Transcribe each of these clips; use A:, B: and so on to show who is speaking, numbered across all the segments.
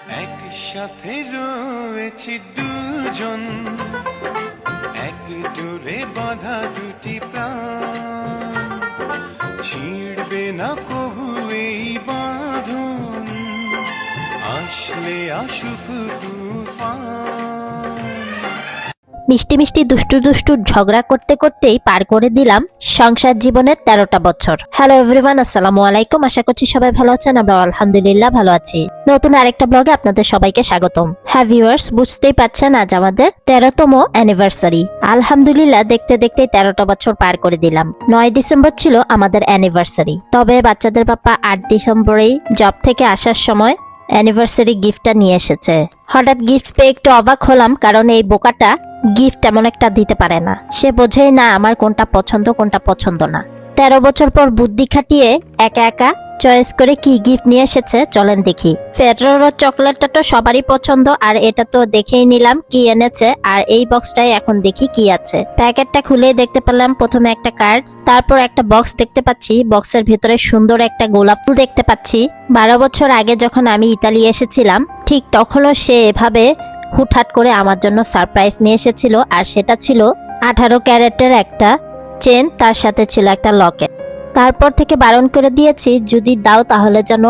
A: একসাথে রয়েছি দুজন, এক জোরে বাঁধা দুটি প্রাণ, ছিড়বে না কবু এই বাঁধন, আসলে আসুক তুফান।
B: মিষ্টি মিষ্টি দুষ্টু দুষ্টু ঝগড়া করতে করতেই পার করে দিলাম সংসার জীবনের 13টা বছর। হ্যালো এভরিওয়ান, আসসালামু আলাইকুম। আশা করছি সবাই ভালো আছেন। আমরা আলহামদুলিল্লাহ ভালো আছি। নতুন আরেকটা ব্লগে আপনাদের সবাইকে স্বাগতম। হ্যাঁ ভিউয়ার্স, বুঝতেই পারছেন আজ আমাদের 13তম অ্যানিভার্সারি। আলহামদুলিল্লাহ দেখতে দেখতে 13টা বছর পার করে দিলাম। 9 ডিসেম্বর ছিল আমাদের অ্যানিভার্সারি। তবে বাচ্চাদের পাপা 8 ডিসেম্বরেই জব থেকে আসার সময় অ্যানিভার্সারি গিফটটা নিয়ে এসেছে। হঠাৎ গিফট পেয়ে একটু অবাক হলাম, কারণ এই বোকাটা গিফট এমন একটা দিতে পারে না। সে বোঝেই না আমার কোনটা পছন্দ কোনটা পছন্দ না। 13 বছর পর বুদ্ধি খাটিয়ে একা একা চয়েস করে কি গিফট নিয়ে এসেছে, চলেন দেখি। ফেডারো চকলেটটা তো সবারই পছন্দ, আর এটা তো দেখেই নিলাম কি এনেছে। আর এই বক্সটাই এখন দেখি কি আছে। প্যাকেটটা খুলে দেখতে পেলাম প্রথমে একটা কার্ড, তারপর একটা বক্স দেখতে পাচ্ছি। বক্সের ভিতরে সুন্দর একটা গোলাপ ফুল দেখতে পাচ্ছি। 12 বছর আগে যখন আমি ইতালি এসেছিলাম, ঠিক তখনও সে এভাবে হুটহাট করে আমার জন্য সারপ্রাইজ নিয়ে এসেছিল। আর সেটা ছিল 18 ক্যারেটের একটা চেন, তার সাথে ছিল একটা লকেট। তারপর থেকে বারণ করে দিয়েছি যদি দাও তাহলে যেন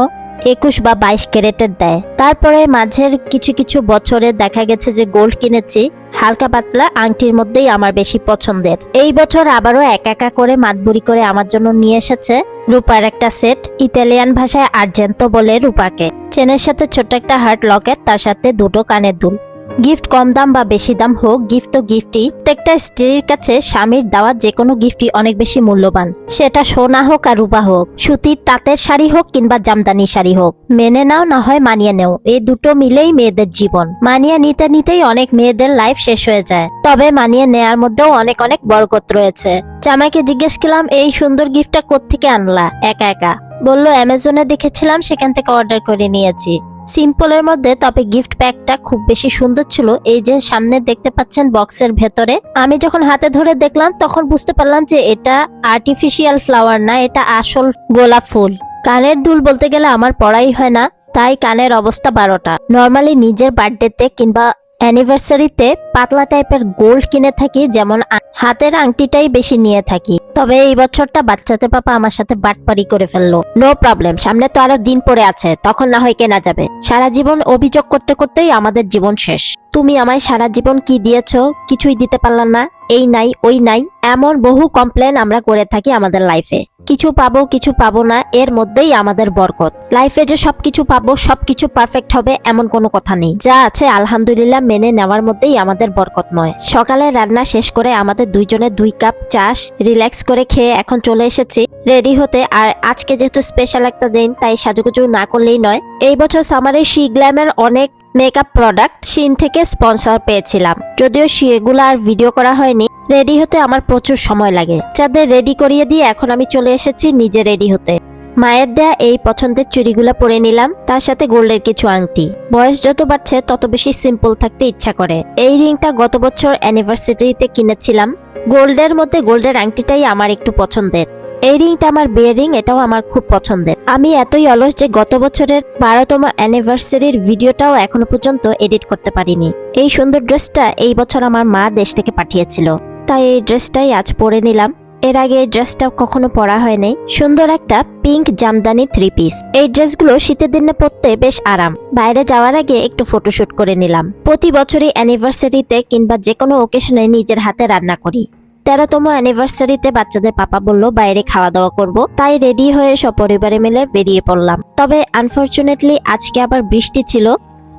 B: 21 বা 22 ক্যারেটের দেয়। তারপরে মাঝের কিছু কিছু বছরে দেখা গেছে যে গোল্ড কিনেছি। হালকা পাতলা আংটির মধ্যেই আমার বেশি পছন্দের। এই বছর আবারও একা একা করে মাতবুরি করে আমার জন্য নিয়ে এসেছে রূপার একটা সেট। ইতালিয়ান ভাষায় আর্জেন্তো বলে রূপাকে। চেনের সাথে ছোট্ট একটা হার্ট লকেট, তার সাথে দুটো কানের দুল। গিফট কম দাম বা বেশি দাম হোক, গিফট তো গিফটই। প্রত্যেকটা স্ত্রীর কাছে স্বামীর দেওয়া যে কোনো গিফটই অনেক বেশি মূল্যবান। সেটা সোনা হোক আর রূপা হোক, সুতির তাঁতের শাড়ি হোক কিংবা জামদানি শাড়ি হোক। মেনে নাও না হয় মানিয়ে নেও, এই দুটো মিলেই মেয়েদের জীবন। মানিয়ে নিতে নিতেই অনেক মেয়েদের লাইফ শেষ হয়ে যায়, তবে মানিয়ে নেয়ার মধ্যেও অনেক অনেক বরকত রয়েছে। জামাইকে জিজ্ঞেস করলাম এই সুন্দর গিফটটা কোত্থেকে আনলা একা একা? বললো অ্যামাজনে দেখেছিলাম, সেখান থেকে অর্ডার করে নিয়েছি। সিম্পলের মধ্যে, তবে গিফট প্যাকটা খুব বেশি সুন্দর ছিল। এই যে সামনে দেখতে পাচ্ছেন বক্সের ভেতরে, আমি যখন হাতে ধরে দেখলাম তখন বুঝতে পারলাম যে এটা আর্টিফিশিয়াল ফ্লাওয়ার না, এটা আসল গোলাপ ফুল। কানের দুল বলতে গেলে আমার পড়াই হয় না, তাই কানের অবস্থা 12টা। নর্মালি নিজের বার্থডেতে কিংবা অ্যানিভার্সারিতে পাতলা টাইপের গোল্ড কিনে থাকি, যেমন হাতের আংটিটাই বেশি নিয়ে থাকি। তবে এই বছরটা বাচ্চাদের পাপা আমার সাথে বাটপারি করে ফেললো। নো প্রবলেম, সামনে তো আরো দিন পড়ে আছে, তখন না হয় কেনা যাবে। সারা জীবন অভিযোগ করতে করতেই আমাদের জীবন শেষ। তুমি আমায় সারা জীবন কি দিয়েছো? কিছুই দিতে পারলাম না, এই নাই ওই নাই, এমন বহু কমপ্লেন আমরা করে থাকি আমাদের লাইফে। কিছু পাবো কিছু পাবো না, এর মধ্যেই আমাদের বরকত। লাইফে যে সবকিছু পাবো সবকিছু পারফেক্ট হবে এমন কোনো কথা নেই। যা আছে আলহামদুলিল্লাহ মেনে নেওয়ার মধ্যেই আমাদের বরকতময়। সকালে রান্না শেষ করে আমাদের দুইজনের 2 কাপ চা রিল্যাক্স করে খেয়ে এখন চলে এসেছি রেডি হতে। আর আজকে যেহেতু স্পেশাল একটা দিন, তাই সাজুগুজু না করলেই নয়। এই বছর সামারে শি গ্ল্যামের অনেক মেকআপ প্রোডাক্ট শিন থেকে স্পন্সর পেয়েছিলাম, যদিও সেগুলো আর ভিডিও করা হয়নি। রেডি হতে আমার প্রচুর সময় লাগে। যাদের রেডি করিয়ে দিয়ে এখন আমি চলে এসেছি নিজে রেডি হতে। মায়ের দেয়া এই পছন্দের চুড়িগুলো পরে নিলাম, তার সাথে গোল্ডের কিছু আংটি। বয়স যত বাড়ছে তত বেশি সিম্পল থাকতে ইচ্ছা করে। এই রিংটা গত বছর অ্যানিভার্সারিতে কিনেছিলাম। গোল্ডের মধ্যে গোল্ডের আংটিটাই আমার একটু পছন্দের। এই রিংটা আমার বিয়ের রিং, এটাও আমার খুব পছন্দের। আমি এতই অলস যে গত বছরের 12তম অ্যানিভার্সারির ভিডিওটাও এখনো পর্যন্ত এডিট করতে পারিনি। এই সুন্দর ড্রেসটা এই বছর আমার মা দেশ থেকে পাঠিয়েছিল, তাই এই ড্রেসটাই আজ পরে নিলাম। এর আগে এই ড্রেসটা কখনো পরা হয়নি। সুন্দর একটা পিঙ্ক জামদানি 3 পিস। এই ড্রেসগুলো শীতের দিনে পরতে বেশ আরাম। বাইরে যাওয়ার আগে একটু ফটোশুট করে নিলাম। প্রতি বছরই অ্যানিভার্সারিতে কিংবা যে কোনো ওকেশনে নিজের হাতে রান্না করি। 13তম অ্যানিভার্সারিতে বাচ্চাদের পাপা বললো বাইরে খাওয়া দাওয়া করব, তাই রেডি হয়ে সপরিবারে মিলে বেরিয়ে পড়লাম। তবে আনফরচুনেটলি আজকে আবার বৃষ্টি ছিল,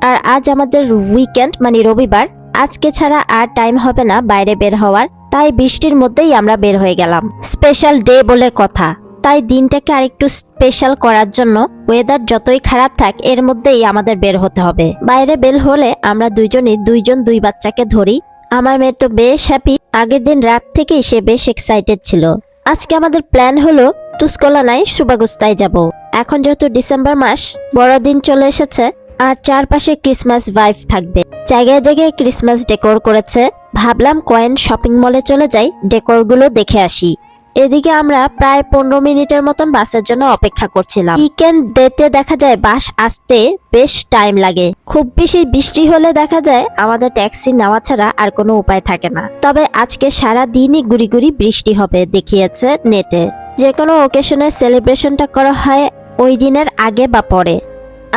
B: আর আজ আমাদের উইকেন্ড মানে রবিবার। আজকে ছাড়া আর টাইম হবে না বাইরে বের হওয়ার, তাই বৃষ্টির মধ্যেই আমরা বের হয়ে গেলাম। স্পেশাল ডে বলে কথা, তাই দিনটাকে আরেকটু স্পেশাল করার জন্য ওয়েদার যতই খারাপ থাক এর মধ্যেই আমাদের বের হতে হবে। বাইরে বের হলে আমরা দুইজনই 2 বাচ্চাকে ধরি। আমার মেয়ে তো বেশ হ্যাপি, আগের দিন রাত থেকেই সে বেশ এক্সাইটেড ছিল। আজকে আমাদের প্ল্যান হলো তুসকোলানায় সুবাগুস্তায় যাব। এখন যেহেতু ডিসেম্বর মাস, বড়দিন চলে এসেছে, আর চারপাশে ক্রিসমাস ভাইব থাকবে। জায়গায় জায়গায় ক্রিসমাস ডেকোর করেছে। ভাবলাম কয়েন শপিং মলে চলে যাই, ডেকোরগুলো দেখে আসি। এদিকে আমরা প্রায় 15 মিনিটের মতন বাসের জন্য অপেক্ষা করছিলাম। উইকেন্ড ডেতে দেখা যায় বাস আসতে বেশ টাইম লাগে। খুব বেশি বৃষ্টি হলে দেখা যায় আমাদের ট্যাক্সি নেওয়া ছাড়া আর কোনো উপায় থাকে না। তবে আজকে সারা দিনই গুড়ি গুড়ি বৃষ্টি হবে দেখিয়েছে নেটে। যে কোনো ওকেশনে সেলিব্রেশনটা করা হয় ওই দিনের আগে বা পরে।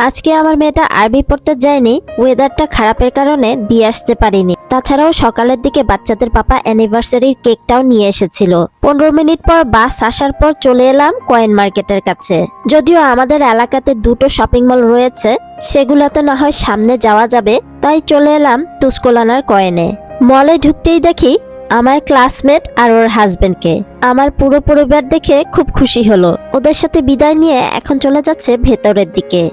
B: আজকে আমার মেয়েটা আরবি পড়তে যায়নি, ওয়েদারটা খারাপের কারণে দিয়ে আসতে পারিনি। তাছাড়াও সকালের দিকে বাচ্চাদের পাপা অ্যানিভার্সারির কেকটাও নিয়ে এসেছিল। 15 মিনিট পর বাস আসার পর চলে এলাম কয়েন মার্কেটের কাছে। যদিও আমাদের এলাকাতে দুটো শপিং মল রয়েছে, সেগুলোতে না হয় সামনে যাওয়া যাবে, তাই চলে এলাম তুস্কোলানার কয়েনে। মলে ঢুকতেই দেখি আমার ক্লাসমেট আর ওর হাজবেন্ডকে। আমার পুরো পরিবার দেখে খুব খুশি হলো। ওদের সাথে বিদায় নিয়ে এখন চলে যাচ্ছে ভেতরের দিকে।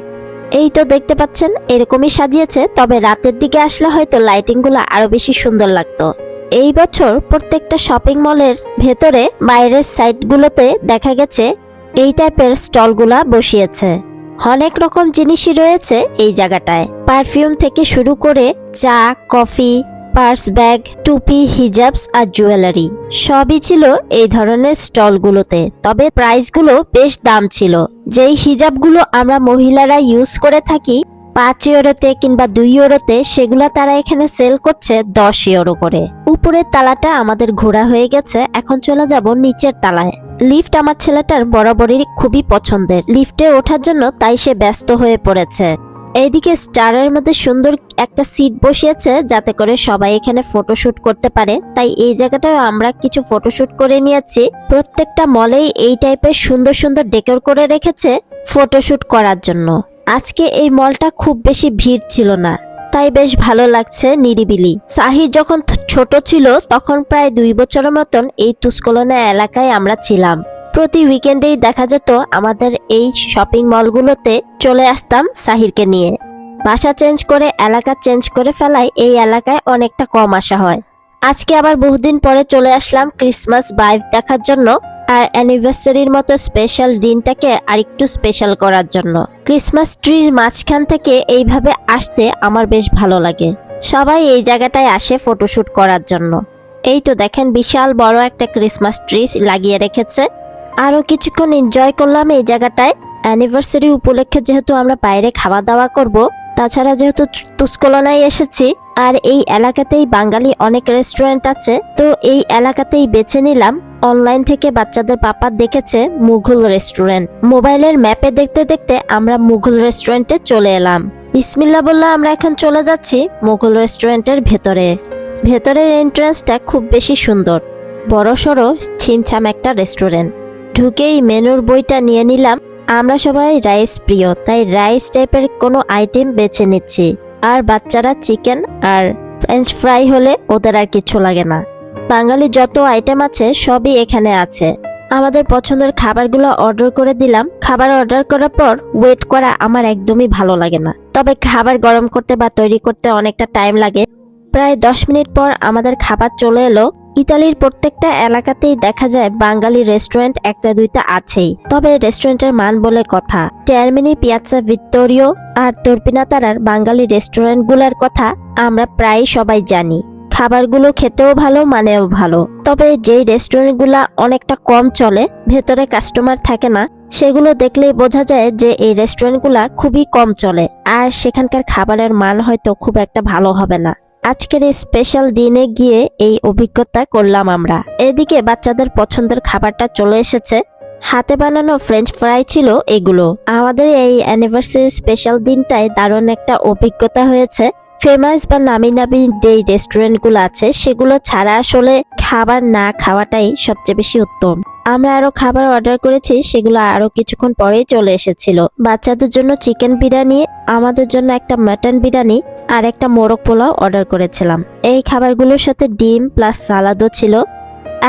B: এই তো দেখতে পাচ্ছেন এরকমই সাজিয়েছে, তবে রাতের দিকে আসলে হয়তো লাইটিং গুলো আরো বেশি সুন্দর লাগতো। এই বছর প্রত্যেকটা শপিং মলের ভেতরে বাইরের সাইড গুলোতে দেখা গেছে এই টাইপের স্টল গুলা বসিয়েছে। অনেক রকম জিনিসই রয়েছে এই জায়গাটায়, পারফিউম থেকে শুরু করে চা, কফি, পার্স, ব্যাগ, টুপি, হিজাবস আর জুয়েলারি সবই ছিল এই ধরনের স্টলগুলোতে। তবে প্রাইসগুলো বেশ দাম ছিল। যেই হিজাবগুলো আমরা মহিলারা ইউজ করে থাকি 5 ইউরোতে কিংবা 2 ইউরোতে, সেগুলা তারা এখানে সেল করছে 10 ইউরো করে। উপরের তালাটা আমাদের ঘোরা হয়ে গেছে, এখন চলে যাব নিচের তালায়। লিফট আমার ছেলেটার বরাবরই খুবই পছন্দের, লিফটে ওঠার জন্য তাই সে ব্যস্ত হয়ে পড়েছে। এইদিকে স্টারের মধ্যে সুন্দর একটা সিট বসিয়েছে যাতে করে সবাই এখানে ফটোশুট করতে পারে, তাই এই জায়গাটায় আমরা কিছু ফটোশুট করে নিয়েছি। প্রত্যেকটা মলেই এই টাইপের সুন্দর সুন্দর ডেকোর করে রেখেছে ফটোশুট করার জন্য। আজকে এই মলটা খুব বেশি ভিড় ছিল না, তাই বেশ ভালো লাগছে, নিরিবিলি। সাহির যখন ছোট ছিল তখন প্রায় 2 বছরের মতন এই তুস্কোলানা এলাকায় আমরা ছিলাম। প্রতি উইকেন্ডেই দেখা যেত আমাদের এই শপিং মলগুলোতে চলে আসতাম সাহিরকে নিয়ে। বাসা চেঞ্জ করে এলাকা চেঞ্জ করে ফেলায় এই এলাকায় অনেকটা কম আসা হয়। আজকে আবার বহুদিন পরে চলে আসলাম ক্রিসমাস ভাইব দেখার জন্য আর অ্যানিভার্সারির মতো স্পেশাল দিনটাকে আরেকটু স্পেশাল করার জন্য। ক্রিসমাস ট্রির মাঝখান থেকে এইভাবে আসতে আমার বেশ ভালো লাগে। সবাই এই জায়গাটায় আসে ফটোশুট করার জন্য। এই তো দেখেন বিশাল বড় একটা ক্রিসমাস ট্রি লাগিয়ে রেখেছে। আরো কিছুক্ষণ এনজয় করলাম এই জায়গাটায়। অ্যানিভার্সারি উপলক্ষে যেহেতু আমরা বাইরে খাওয়া দাওয়া করব, তাছাড়া যেহেতু তুস্কোলানায় এসেছি আর এই এলাকাতেই বাঙালি অনেক রেস্টুরেন্ট আছে, তো এই এলাকাতেই বেছে নিলাম। অনলাইন থেকে বাচ্চাদের পাপা দেখেছে মুঘল রেস্টুরেন্ট, মোবাইলের ম্যাপে দেখতে দেখতে আমরা মুঘল রেস্টুরেন্টে চলে এলাম। বিসমিল্লাহ বললে আমরা এখন চলে যাচ্ছি মুঘল রেস্টুরেন্টের ভেতরে। ভেতরের এন্ট্রান্সটা খুব বেশি সুন্দর, বড় সড়ো ছিমছাম একটা রেস্টুরেন্ট। ঢুকেই মেনুর বইটা নিয়ে নিলাম। আমরা সবাই রাইস প্রিয়, তাই রাইস টাইপের কোনো আইটেম বেছে নিচ্ছি। আর বাচ্চারা চিকেন আর ফ্রেঞ্চ ফ্রাই হলে ওদের আর কিছু লাগে না। বাঙালি যত আইটেম আছে সবই এখানে আছে। আমাদের পছন্দের খাবারগুলো অর্ডার করে দিলাম। খাবার অর্ডার করার পর ওয়েট করা আমার একদমই ভালো লাগে না, তবে খাবার গরম করতে বা তৈরি করতে অনেকটা টাইম লাগে। প্রায় 10 মিনিট পর আমাদের খাবার চলে এলো। ইতালির প্রত্যেকটা এলাকাতেই দেখা যায় বাঙালি রেস্টুরেন্ট একটা দুইটা আছেই, তবে রেস্টুরেন্টের মান বলে কথা। টার্মিনি, পিয়াজ্জা ভিত্তোরিও আর তর্পিনাতারার বাঙালি রেস্টুরেন্টগুলোর কথা আমরা প্রায় সবাই জানি। খাবারগুলো খেতেও ভালো, মানেও ভালো। তবে যেই রেস্টুরেন্টগুলা অনেকটা কম চলে, ভেতরে কাস্টমার থাকে না, সেগুলো দেখলেই বোঝা যায় যে এই রেস্টুরেন্টগুলা খুবই কম চলে আর সেখানকার খাবারের মান হয়তো খুব একটা ভালো হবে না। আজকের এই স্পেশাল দিনে গিয়ে এই অভিজ্ঞতা করলাম আমরা। এদিকে বাচ্চাদের পছন্দের খাবারটা চলে এসেছে। হাতে বানানো ফ্রেঞ্চ ফ্রাই ছিল এগুলো। আমাদের এই অ্যানিভার্সারি স্পেশাল দিনটায় দারুণ একটা অভিজ্ঞতা হয়েছে। ফেমাস বা নামি নামি যেই রেস্টুরেন্টগুলো আছে সেগুলো ছাড়া আসলে খাবার না খাওয়াটাই সবচেয়ে বেশি উত্তম। আমরা আরো খাবার অর্ডার করেছি, সেগুলো আরো কিছুক্ষণ পরেই চলে এসেছিল। বাচ্চাদের জন্য চিকেন বিরিয়ানি, আমাদের জন্য একটা মাটন বিরিয়ানি আর একটা মোরগ পোলাও অর্ডার করেছিলাম। এই খাবারগুলোর সাথে ডিম প্লাস সালাদও ছিল।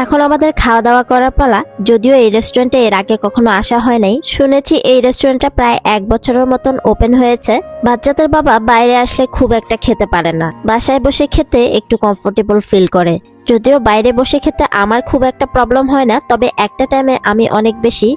B: এখন আমাদের খাওয়া দাওয়া করার পালা। যদিও এই রেস্টুরেন্টে এর আগে কখনো আসা হয় নাই, শুনেছি এই রেস্টুরেন্টটা প্রায় 1 বছরের মতন ওপেন হয়েছে। বাচ্চাদের বাবা বাইরে আসলে খুব একটা খেতে পারে না, বাসায় বসে খেতে একটু কমফোর্টেবল ফিল করে। যদিও বাইরে বসে খেতে আমার খুব একটা প্রবলেম হয় না, তবে একটা টাইমে আমি অনেক বেশি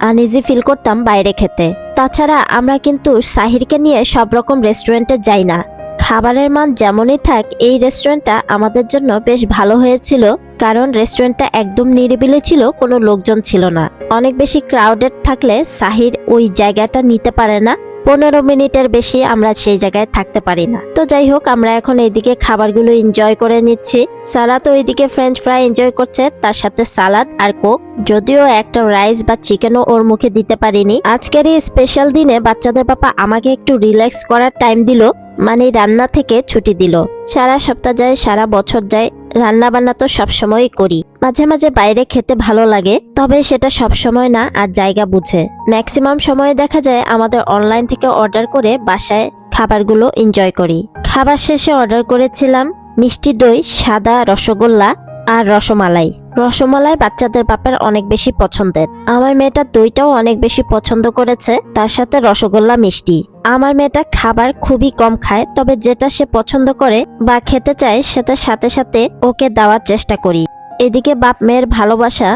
B: আনইজি ফিল করতাম বাইরে খেতে। তাছাড়া আমরা কিন্তু সাহিরকে নিয়ে সব রকম রেস্টুরেন্টে যাই না। খাবারের মান যেমনই থাক, এই রেস্টুরেন্টটা আমাদের জন্য বেশ ভালো হয়েছিল। কারণ রেস্টুরেন্টটা একদম নিরিবিলি ছিল, কোনো লোকজন ছিল না। অনেক বেশি ক্রাউডেড থাকলে সাহির ওই জায়গাটা নিতে পারে না। 15 মিনিটের বেশি আমরা সেই জায়গায় থাকতে পারি না। তো যাই হোক, আমরা এখন এইদিকে খাবারগুলো এনজয় করে নিচ্ছি। সালাদ তো এইদিকে ফ্রেঞ্চ ফ্রাই এনজয় করছে, তার সাথে সালাদ আর কোক। যদিও একটা রাইস বা চিকেনও ওর মুখে দিতে পারিনি। আজকের এই স্পেশাল দিনে বাচ্চাদের বাবা আমাকে একটু রিল্যাক্স করার টাইম দিল, মানে রান্না থেকে ছুটি দিল। সারা সপ্তাহ যায়, সারা বছর যায়, রান্না বান্না তো সবসময়ই করি। মাঝে মাঝে বাইরে খেতে ভালো লাগে, তবে সেটা সবসময় না আর জায়গা বুঝে। ম্যাক্সিমাম সময়ে দেখা যায় আমাদের অনলাইন থেকে অর্ডার করে বাসায় খাবারগুলো এনজয় করি। খাবার শেষে অর্ডার করেছিলাম মিষ্টি দই, সাদা রসগোল্লা আর রসমালাই। রসমালাই বাচ্চাদের বাপের অনেক বেশি পছন্দের। আমার মেয়েটা দইটাও অনেক বেশি পছন্দ করেছে, তার সাথে রসগোল্লা মিষ্টি। আমার মেয়েটা খাবার খুবই কম খায়, তবে যেটা সে পছন্দ করে বা খেতে চায় সেটার সাথে সাথে ওকে দেওয়ার চেষ্টা করি। এদিকে বাপ মেয়ের ভালোবাসা,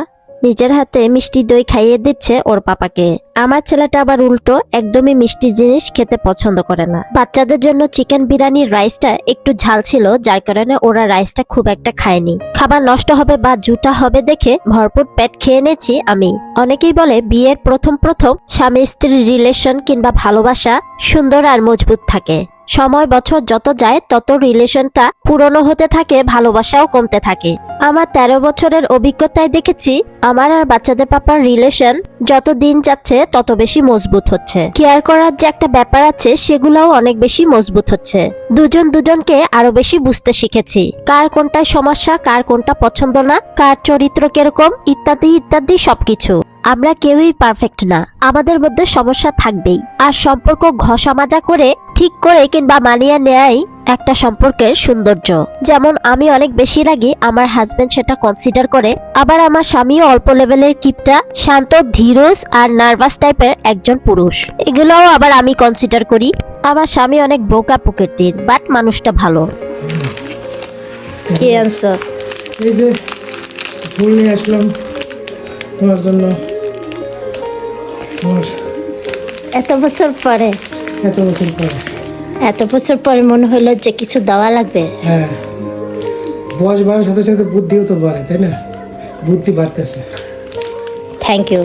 B: নিজের হাতে মিষ্টি দই খাইয়ে দিচ্ছে ওর পাপাকে। আমার ছেলেটা আবার উল্টো, একদমই মিষ্টি জিনিস খেতে পছন্দ করে না। বাচ্চাদের জন্য চিকেন বিরিয়ানির রাইসটা একটু ঝাল ছিল, যার কারণে ওরা রাইসটা খুব একটা খায়নি। খাবার নষ্ট হবে বা জুটা হবে দেখে ভরপুর পেট খেয়ে নিয়েছি আমি। অনেকেই বলে বিয়ের প্রথম স্বামী স্ত্রীর রিলেশন কিংবা ভালোবাসা সুন্দর আর মজবুত থাকে। সময় বছর যত যায় তত রিলেশনটা পুরনো হতে থাকে, ভালোবাসাও কমতে থাকে। আমার 13 বছরের অভিজ্ঞতায় দেখেছি আমার আর বাচ্চাদের পাপার রিলেশন যত দিন যাচ্ছে তত বেশি মজবুত হচ্ছে। কেয়ার করার যে একটা ব্যাপার আছে সেগুলাও অনেক বেশি মজবুত হচ্ছে। দুজন দুজনকে আরো বেশি বুঝতে শিখেছি, কার কোনটায় সমস্যা, কার কোনটা পছন্দ না, কার চরিত্র কিরকম, ইত্যাদি ইত্যাদি সবকিছু। আমরা কেউই পারফেক্ট না, আমাদের মধ্যে সমস্যা থাকবেই। আর সম্পর্ক ঘষা মাজা করে ঠিক করে কিংবা মানিয়ে নেয়াই একটা সম্পর্কের সৌন্দর্য। যেমন আমি অনেক বেশি রাগি, আমার হাজবেন্ড সেটা কনসিডার করে। আবার আমার স্বামীও অল্প লেভেলের কিপটা, শান্ত, ধীরজ আর নার্ভাস টাইপের একজন পুরুষ। এগুলোও আবার আমি কনসিডার করি। আমার স্বামী অনেক বোকা প্রকৃতির, বাট মানুষটা ভালো। কি আনসার?
C: এই যে ফুল নিয়ে আসলাম তোমার জন্য। তোমার
B: এত বছর পরে
C: এত বছর পরে
B: মনে হলো যে কিছু দেওয়া লাগবে।
C: হ্যাঁ, বয়স বাড়ার সাথে সাথে বুদ্ধিও তো বাড়ে, তাই না? বুদ্ধি বাড়তেছে।
B: Thank you.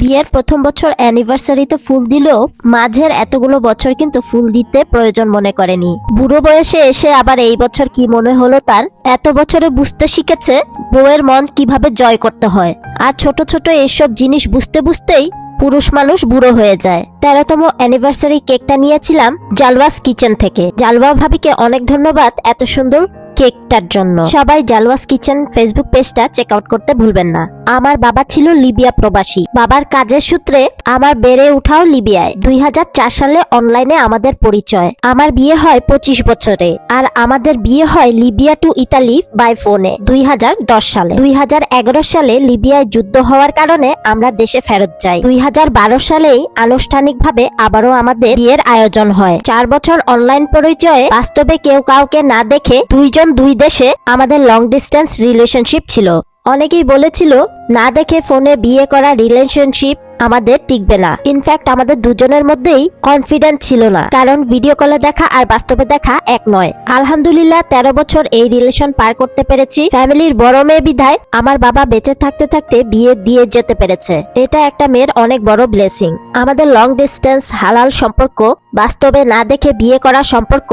B: বিয়ের প্রথম বছর অ্যানিভার্সারিতে ফুল দিলেও মাঝের এতগুলো বছর কিন্তু ফুল দিতে প্রয়োজন মনে করেনি। বুড়ো বয়সে এসে আবার এই বছর কি মনে হলো তার, এত বছরে বুঝতে শিখেছে বউয়ের মন কিভাবে জয় করতে হয়। আর ছোট ছোট এইসব জিনিস বুঝতে বুঝতেই পুরুষ মানুষ বুড়ো হয়ে যায়। 13তম অ্যানিভার্সারি কেকটা নিয়েছিলাম জালওয়াস কিচেন থেকে। জালওয়া ভাবিকে অনেক ধন্যবাদ এত সুন্দর কেকটার জন্য। সবাই জালওয়াস কিচেন ফেসবুক পেজটা চেক আউট করতে ভুলবেন না। আমার বাবা ছিল লিবিয়া প্রবাসী। বাবার কাজের সূত্রে আমার বেড়ে উঠাও লিবিয়ায়। 2004 সালে অনলাইনে আমাদের পরিচয়। আমার বিয়ে হয় 25 বছরে, আর আমাদের বিয়ে হয় লিবিয়া টু ইতালি বাই ফোনে 2010 সালে। 2011 সালে লিবিয়ায় যুদ্ধ হওয়ার কারণে আমরা দেশে ফেরত যাই। 2012 সালেই আনুষ্ঠানিকভাবে আবারও আমাদের বিয়ের আয়োজন হয়। 4 বছর অনলাইন পরিচয়ে বাস্তবে কেউ কাউকে না দেখে দুইজন দুই দেশে আমাদের লং ডিস্টেন্স রিলেশনশিপ ছিল। অনেকেই বলেছিল না দেখে ফোনে বিয়ে করা রিলেশনশিপ আমাদের টিকবে না। ইনফ্যাক্ট আমাদের দুজনের মধ্যেই কনফিডেন্ট ছিল না, কারণ ভিডিও কলে দেখা আর বাস্তবে দেখা এক নয়। আলহামদুলিল্লাহ 13 বছর এই রিলেশন পার করতে পেরেছি। ফ্যামিলির বড় মেয়ে বিধায় আমার বাবা বেঁচে থাকতে থাকতে বিয়ে দিয়ে যেতে পেরেছে। এটা একটা মেয়ের অনেক বড় ব্লেসিং। আমাদের লং ডিস্টেন্স হালাল সম্পর্ক, বাস্তবে না দেখে বিয়ে করা সম্পর্ক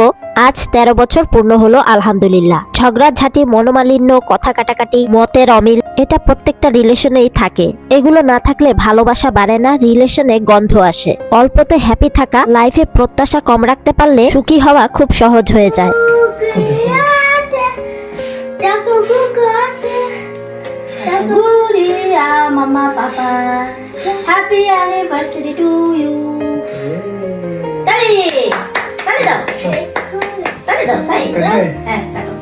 B: আজ 13 বছর পূর্ণ হলো আলহামদুলিল্লাহ। ঝগড়াঝাটি, মনোমালিন্য, কথা কাটাকাটি, মতের অমিল, এটা প্রত্যেকটা রিলেশনেই থাকে। এগুলো না থাকলে ভালোবাসা বাড়ে না, রিলেশনে গন্ধ আসে। অল্পতে হ্যাপি থাকা, লাইফে প্রত্যাশা কম রাখতে পারলে সুখী হওয়া খুব সহজ হয়ে যায়। মামা পাপা হ্যাপি অ্যানিভার্সারি টু ইউ। তালি তালি দাও, তালি দাও, সাই হ্যাঁ কাটো।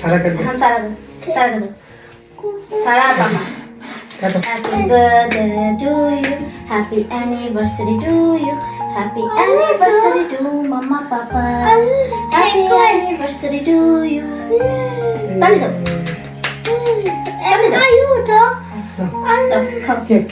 C: সারা কাটবে।
B: হ্যাঁ সারা দাও, সারা দাও, সারা পাপা। Happy birthday to you, happy anniversary to you, happy anniversary to mama papa, happy anniversary to you. Tali daw. Tali daw.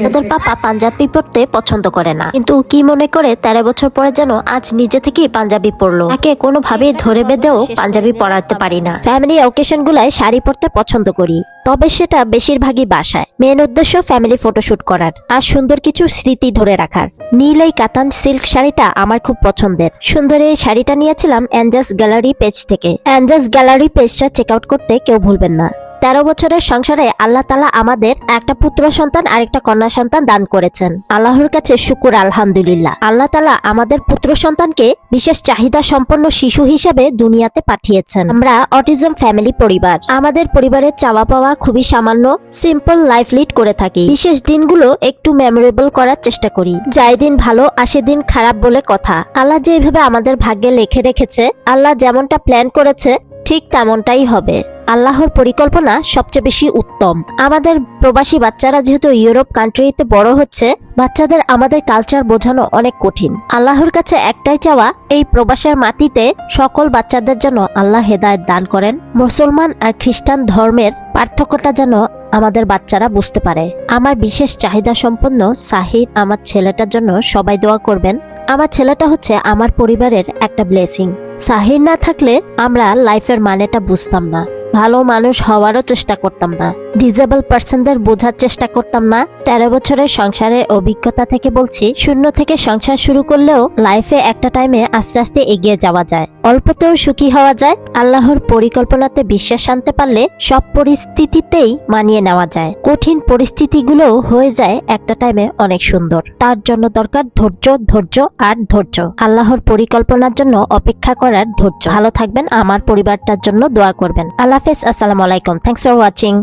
B: ওদের পাপা পাঞ্জাবি পরতে পছন্দ করে না, কিন্তু কি মনে করে 13 বছর পরে যেন আজ নিজে থেকেই পাঞ্জাবি পরলো। তাকে কোনোভাবেই ধরে বেঁধেও পাঞ্জাবি পরাতে পারি না। ফ্যামিলি অকেশন গুলায় শাড়ি পরতে পছন্দ করি, তবে সেটা বেশিরভাগই বাসায়। মেন উদ্দেশ্য ফ্যামিলি ফটোশুট করার আর সুন্দর কিছু স্মৃতি ধরে রাখার। নীল এই কাতান সিল্ক শাড়িটা আমার খুব পছন্দের। সুন্দর এই শাড়িটা নিয়েছিলাম অ্যাঞ্জাস গ্যালারি পেজ থেকে। অ্যাঞ্জাস গ্যালারি পেজটা চেক আউট করতে কেউ ভুলবেন না। 13 বছরের সংসারে আল্লাহ তাআলা আমাদের একটা পুত্র সন্তান আর একটা কন্যা সন্তান দান করেছেন। আল্লাহর কাছে শুকুর আলহামদুলিল্লাহ। আল্লাহ তাআলা আমাদের পুত্র সন্তানকে বিশেষ চাহিদা সম্পন্ন শিশু হিসেবে দুনিয়াতে পাঠিয়েছেন। আমরা অটিজম ফ্যামিলি পরিবার। আমাদের পরিবারের চাওয়া পাওয়া খুবই সামান্য, সিম্পল লাইফ লিড করে থাকি। বিশেষ দিনগুলো একটু মেমোরেবল করার চেষ্টা করি। যাই দিন ভালো আসে দিন খারাপ বলে কথা। আল্লাহ যেভাবে আমাদের ভাগ্যে লিখে রেখেছে, আল্লাহ যেমনটা প্ল্যান করেছে ঠিক তেমনটাই হবে। আল্লাহর পরিকল্পনা সবচেয়ে বেশি উত্তম। আমাদের প্রবাসী বাচ্চারা যেহেতু ইউরোপ কান্ট্রিতে বড় হচ্ছে, বাচ্চাদের আমাদের কালচার বোঝানো অনেক কঠিন। আল্লাহর কাছে একটাই চাওয়া, এই প্রবাসের মাটিতে সকল বাচ্চাদের জন্য আল্লাহ হেদায়েত দান করেন। মুসলমান আর খ্রিস্টান ধর্মের পার্থক্যটা যেন আমাদের বাচ্চারা বুঝতে পারে। আমার বিশেষ চাহিদা সম্পন্ন সাহির আমার ছেলেটার জন্য সবাই দোয়া করবেন। আমার ছেলেটা হচ্ছে আমার পরিবারের একটা ব্লেসিং। সাহির না থাকলে আমরা লাইফের মানেটা বুঝতাম না, ভালো মানুষ হওয়ারও চেষ্টা করতাম না, ডিজেবল পার্সনদের বোঝার চেষ্টা করতাম না। 13 বছরের সংসারের অভিজ্ঞতা থেকে বলছি, শূন্য থেকে সংসার শুরু করলেও লাইফে একটা টাইমে আস্তে আস্তে এগিয়ে যাওয়া যায়, অল্পতেও সুখী হওয়া যায়। আল্লাহর পরিকল্পনাতে বিশ্বাস আনতে পারলে সব পরিস্থিতিতেই মানিয়ে নেওয়া যায়। কঠিন পরিস্থিতিগুলোও হয়ে যায় একটা টাইমে অনেক সুন্দর। তার জন্য দরকার ধৈর্য, ধৈর্য আর ধৈর্য। আল্লাহর পরিকল্পনার জন্য অপেক্ষা করার ধৈর্য। ভালো থাকবেন, আমার পরিবারটার জন্য দোয়া করবেন। আল্লাহ হাফেজ, আসসালামু আলাইকুম, থ্যাংকস ফর ওয়াচিং।